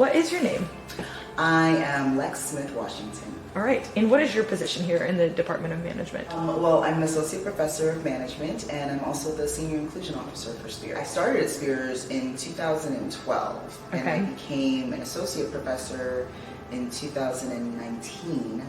What is your name? I am Alexis Smith Washington. All right. And what is your position here in the Department of Management? Well, I'm an associate professor of management, and I'm also the senior inclusion officer for Spears. I started at Spears in 2012, and I became an associate professor in 2019,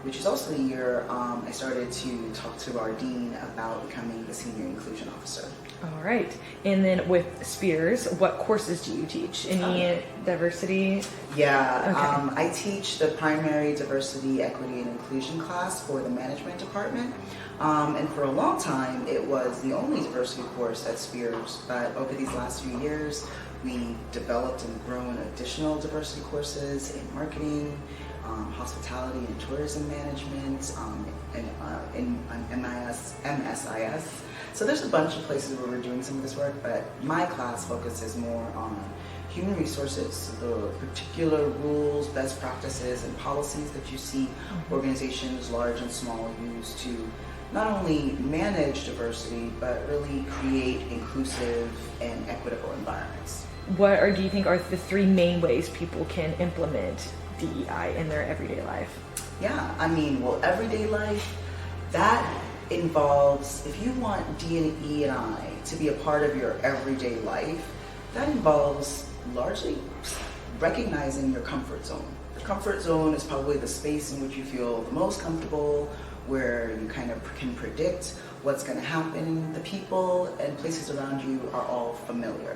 which is also the year I started to talk to our dean about becoming the senior inclusion officer. All right. And then with Spears, what courses do you teach? Any diversity? Yeah, I teach the primary diversity, equity, and inclusion class for the management department. And for a long time, it was the only diversity course at Spears. But over these last few years, we developed and grown additional diversity courses in marketing, hospitality and tourism management, in MSIS. So there's a bunch of places where we're doing some of this work, but my class focuses more on human resources, the particular rules, best practices, and policies that you see organizations, large and small, use to not only manage diversity, but really create inclusive and equitable environments. What do you think are the three main ways people can implement DEI in their everyday life? Yeah, I mean, well, everyday life, that involves, if you want DE&I to be a part of your everyday life, that involves largely recognizing your comfort zone. The comfort zone is probably the space in which you feel the most comfortable, where you kind of can predict what's going to happen. The people and places around you are all familiar.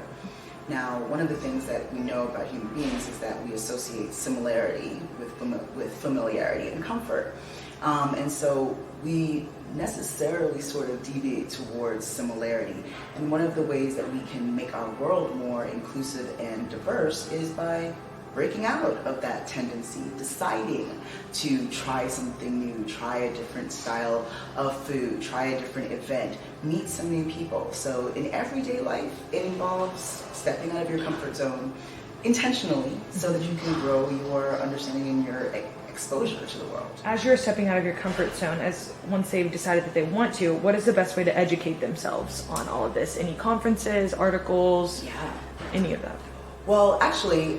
Now, one of the things that we know about human beings is that we associate similarity with familiarity and comfort. And so we necessarily sort of deviate towards similarity. And one of the ways that we can make our world more inclusive and diverse is by breaking out of that tendency, deciding to try something new, try a different style of food, try a different event, meet some new people. So in everyday life, it involves stepping out of your comfort zone intentionally so that you can grow your understanding and your exposure to the world. As you're stepping out of your comfort zone, once they've decided that they want to, what is the best way to educate themselves on all of this? Any conferences, articles, any of that? Well, actually,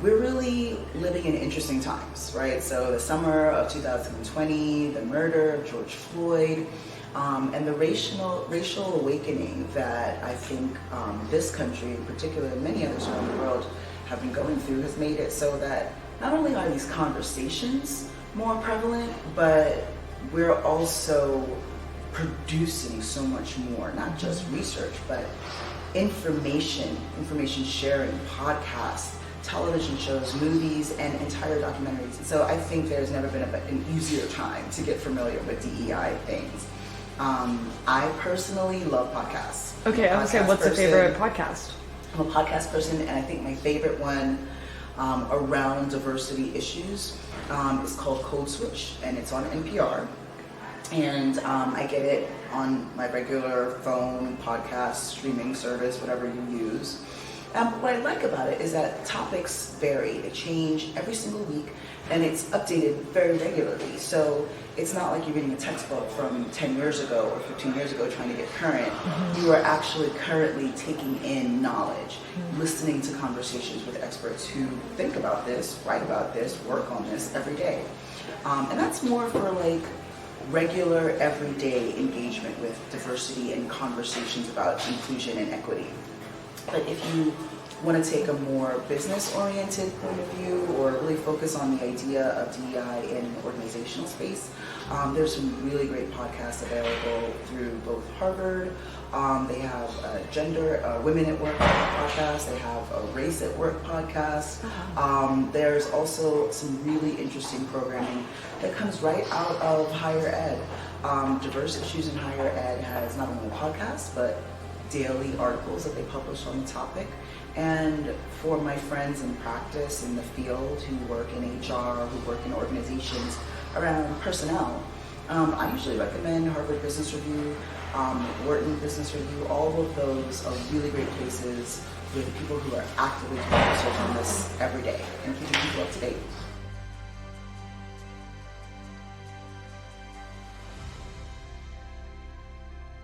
we're really living in interesting times, right? So the summer of 2020, the murder of George Floyd, and the racial awakening that I think this country, in particular, and many others around the world, have been going through, has made it so that not only are these conversations more prevalent, but we're also producing so much more, not just research, but information sharing, podcasts, television shows, movies, and entire documentaries. And so I think there's never been an easier time to get familiar with DEI things. I personally love podcasts. Okay, I was going to say, what's your favorite podcast? I'm a podcast person, and I think my favorite one around diversity issues is called Code Switch, and it's on NPR. And I get it on my regular phone, podcast, streaming service, whatever you use. What I like about it is that topics vary. They change every single week, and it's updated very regularly. So it's not like you're reading a textbook from 10 years ago or 15 years ago trying to get current. You are actually currently taking in knowledge, listening to conversations with experts who think about this, write about this, work on this every day. And that's more for like regular, everyday engagement with diversity and conversations about inclusion and equity. But if you want to take a more business-oriented point of view or really focus on the idea of DEI in an organizational space, there's some really great podcasts available through both Harvard. They have a Women at Work podcast. They have a Race at Work podcast. There's also some really interesting programming that comes right out of higher ed. Diverse Issues in Higher Ed has not only a podcast, but daily articles that they publish on the topic. And for my friends in practice in the field who work in HR, who work in organizations around personnel, I usually recommend Harvard Business Review, Wharton Business Review. All of those are really great places with people who are actively doing research on this every day and keeping people up to date.